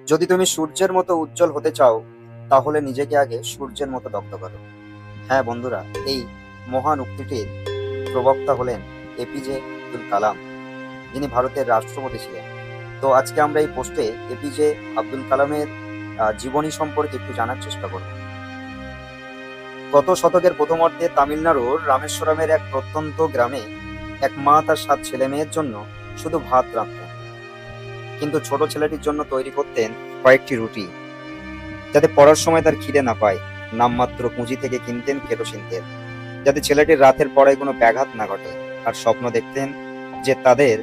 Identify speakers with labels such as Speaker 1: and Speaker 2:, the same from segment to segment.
Speaker 1: যদি তুমি সূর্যের মতো উজ্জ্বল হতে চাও, তাহলে নিজেকে আগে সূর্যের মতো দগ্ধ করো। হ্যাঁ বন্ধুরা, এই মহান উক্তিটির প্রবক্তা হলেন এপিজে আব্দুল কালাম, যিনি ভারতের রাষ্ট্রপতি ছিলেন। তো আজকে আমরা এই পোস্টে এপিজে আব্দুল কালামের জীবনী সম্পর্কে একটু জানার চেষ্টা করব। গত শতকের প্রথমার্ধে তামিলনাড়ুর রামেশ্বরমের এক প্রত্যন্ত গ্রামে এক মা তার 7 ছেলে মেয়ের জন্য শুধু ভাত রাঁধতেন, কিন্তু ছোট ছেলেটির জন্য তৈরি করতেন কয়েকটি রুটি, যাতে পড়ার সময় তার খিদে না পায়। নামমাত্র পুঁজি থেকে কিনতেন কেরোসিন তেল, যাতে ছেলেটির রাতের পড়ায় কোনো ব্যাঘাত না ঘটে। আর স্বপ্ন দেখতেন যে তাদের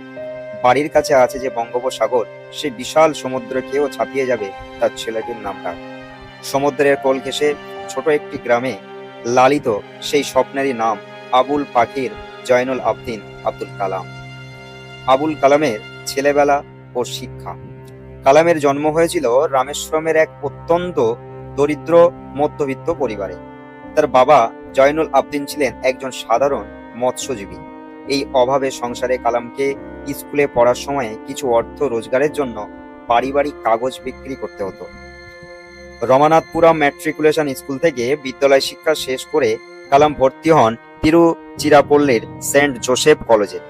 Speaker 1: বাড়ির কাছে আছে যে বঙ্গোপসাগর, সেই বিশাল সমুদ্রকেও ছাপিয়ে যাবে তার ছেলেটির নামটা। সমুদ্রের কোল ঘেঁষে ছোট একটি গ্রামে লালিত সেই স্বপ্নেরই নাম আবুল পাখির জয়নুল আবদিন আব্দুল কালাম। আবুল কালামের ছেলেবেলা ও শিক্ষা। কালামের জন্ম হয়েছিল রামেশ্বরমের এক অত্যন্ত দরিদ্র মধ্যবিত্ত পরিবারে। তার বাবা জয়নুল আবদিন ছিলেন একজন সাধারণ মৎস্যজীবী। এই অভাবের সংসারে কালামকে স্কুলে পড়ার সময় কিছু অর্থ রোজগারের জন্য বাড়ি বাড়ি কাগজ বিক্রি করতে হতো। রমানাথপুরম ম্যাট্রিকুলেশন স্কুল থেকে বিদ্যালয় শিক্ষা শেষ করে কালাম ভর্তি হন তিরুচিরাপল্লীর সেন্ট জোসেফ কলেজে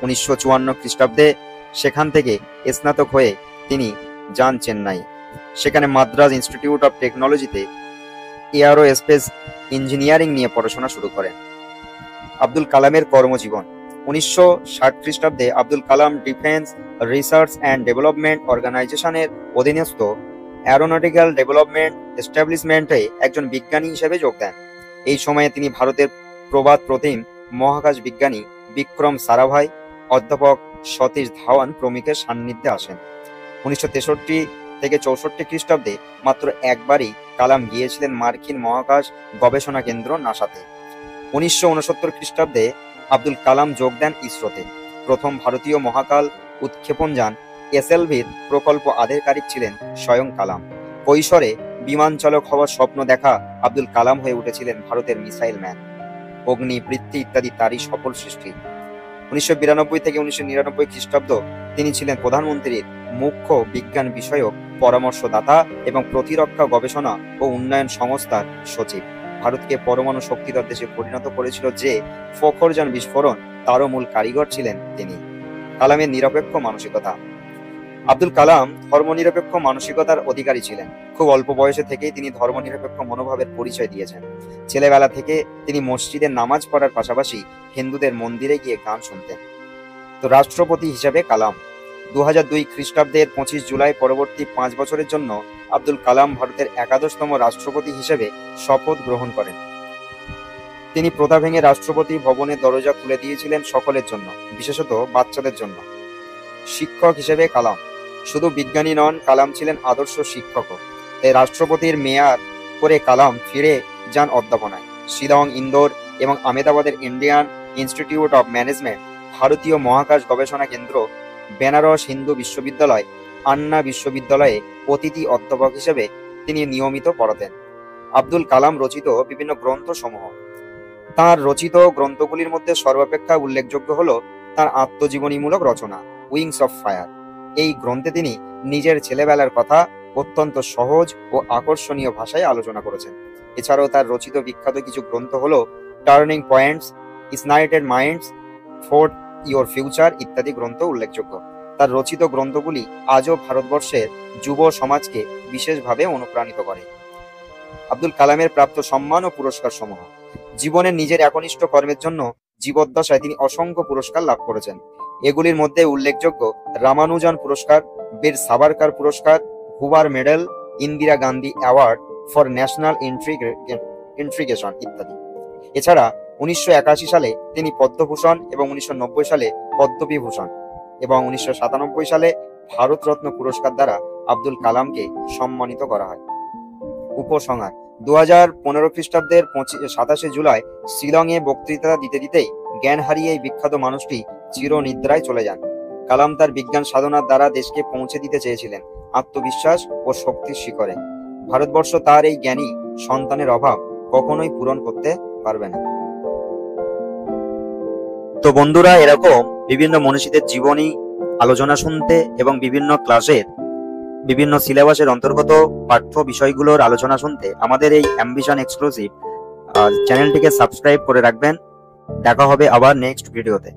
Speaker 1: 1954 খ্রিস্টাব্দে। সেখান থেকে স্নাতক হয়ে তিনি যান চেন্নাই। সেখানে মাদ্রাজ ইনস্টিটিউট অফ টেকনোলজিতে এয়ারোস্পেস ইঞ্জিনিয়ারিং নিয়ে পড়াশোনা শুরু করেন। আব্দুল কালামের কর্মজীবন। 1960 খ্রিস্টাব্দে Abdul Kalam defence research and development অর্গানাইজেশনের অধীনস্থ অ্যারোনটিক্যাল ডেভেলপমেন্ট এস্টাবলিশমেন্টে একজন বিজ্ঞানী হিসেবে যোগ দেন। এই সময়ে তিনি ভারতের প্রবাদ প্রতিম মহাকাশ বিজ্ঞানী বিক্রম সারাভাই, অধ্যাপক সতীশ ধাওয়ান প্রমুখের সান্নিধ্যে আসেন। 1963 থেকে 64 খ্রিস্টাব্দে মাত্র একবারই কালাম গিয়েছিলেন মার্কিন মহাকাশ গবেষণা কেন্দ্র নাসাতে। 1969 খ্রিস্টাব্দে আব্দুল কালাম যোগ দেন ইসরোতে। প্রথম ভারতীয় মহাকাল উৎক্ষেপণযান এসএলভির প্রকল্প আধিকারিক ছিলেন স্বয়ং কালাম। কৈশোরে বিমান চালক হওয়ার স্বপ্ন দেখা আব্দুল কালাম হয়ে উঠেছিলেন ভারতের মিসাইল ম্যান। অগ্নি, বৃত্তি ইত্যাদি তারই সফল সৃষ্টি। 1992 থেকে 1999 খ্রিস্টাব্দ তিনি ছিলেন প্রধানমন্ত্রীর মুখ্য বিজ্ঞান বিষয়ক পরামর্শদাতা এবং প্রতিরক্ষা গবেষণা ও উন্নয়ন সংস্থার সচিব। ভারতকে পরমাণু শক্তিধর দেশে পরিণত করেছিল যে ফখরজান বিস্ফোরণ, তারও মূল কারিগর ছিলেন তিনি। কালামের নিরপেক্ষ মানসিকতা। আব্দুল কালাম ধর্মনিরপেক্ষ মানসিকতার অধিকারী ছিলেন। খুব অল্প বয়সে থেকেই তিনি ধর্মনিরপেক্ষ মনোভাবের পরিচয় দিয়েছেন। ছেলেবেলা থেকে তিনি মসজিদে নামাজ পড়ার পাশাপাশি হিন্দুদের মন্দিরে গিয়ে গান শুনতেন। তো রাষ্ট্রপতি হিসেবে কালাম 2002 খ্রিস্টাব্দের 25 জুলাই পরবর্তী 5 বছরের জন্য আব্দুল কালাম ভারতের 11তম রাষ্ট্রপতি হিসেবে শপথ গ্রহণ করেন। তিনি প্রথা ভেঙে রাষ্ট্রপতি ভবনের দরজা খুলে দিয়েছিলেন সকলের জন্য, বিশেষত বাচ্চাদের জন্য। শিক্ষক হিসেবে কালাম শুধু বিজ্ঞানী নন, কালাম ছিলেন আদর্শ শিক্ষকও। তাই রাষ্ট্রপতির মেয়াদ করে কালাম ফিরে যান অধ্যাপনায়। শিলং, ইন্দোর এবং আহমেদাবাদের ইন্ডিয়ান ইনস্টিটিউট অফ ম্যানেজমেন্ট, ভারতীয় মহাকাশ গবেষণা কেন্দ্র, বেনারস হিন্দু বিশ্ববিদ্যালয়, আন্না বিশ্ববিদ্যালয়ে অতিথি অধ্যাপক হিসেবে তিনি নিয়মিত পড়াতেন। আব্দুল কালাম রচিত বিভিন্ন গ্রন্থ সমূহ। তাঁর রচিত গ্রন্থগুলির মধ্যে সর্বাপেক্ষা উল্লেখযোগ্য হল তাঁর আত্মজীবনীমূলক রচনা উইংস অফ ফায়ার। এই গ্রন্থে তিনি নিজের ছেলেবেলার কথা অত্যন্ত সহজ ও আকর্ষণীয় ভাষায় আলোচনা করেছেন। এছাড়াও তার রচিত বিখ্যাত কিছু গ্রন্থ হল turning points, United minds, for your future ইত্যাদি গ্রন্থ উল্লেখযোগ্য। তার রচিত গ্রন্থগুলি আজও ভারতবর্ষের যুব সমাজকে বিশেষভাবে অনুপ্রাণিত করে। আব্দুল কালামের প্রাপ্ত সম্মান ও পুরস্কার সমূহ। জীবনের নিজের একনিষ্ঠ কর্মের জন্য জীবদ্দশায় তিনি অসংখ্য পুরস্কার লাভ করেছেন। এগুলির মধ্যে উল্লেখযোগ্য রামানুজন পুরস্কার, বীর সাভারকার পুরস্কার, Hoover medal, Indira Gandhi award for national integration ইত্যাদি। এছাড়া 1981 সালে তিনি পদ্মভূষণ এবং 1990 সালে পদ্মবিভূষণ এবং 1997 সালে ভারতরত্ন পুরস্কার দ্বারা আব্দুল কালামকে সম্মানিত করা হয়। উপসংহার। 2015 খ্রিস্টাব্দের 27 জুলাই শিলংয়ে বক্তৃতা দিতে দিতেই জ্ঞান হারিয়ে এই বিখ্যাত মানুষটি চিরনিদ্রায় চলে যান। কালাম তার বিজ্ঞান সাধনার দ্বারা দেশকে পৌঁছে দিতে চেয়েছিলেন আত্মবিশ্বাস ও শক্তির শিখরে। ভারতবর্ষ তার এই জ্ঞানী সন্তানের অভাব কখনোই পূরণ করতে পারবে না। তো বন্ধুরা, এরকম বিভিন্ন মনীষীদের জীবনী আলোচনা শুনতে এবং বিভিন্ন ক্লাসের বিভিন্ন সিলেবাসের অন্তর্গত পাঠ্য বিষয়গুলোর আলোচনা শুনতে আমাদের এই অ্যাম্বিশন এক্সক্লুসিভ চ্যানেলটিকে সাবস্ক্রাইব করে রাখবেন। দেখা হবে আবার নেক্সট ভিডিওতে।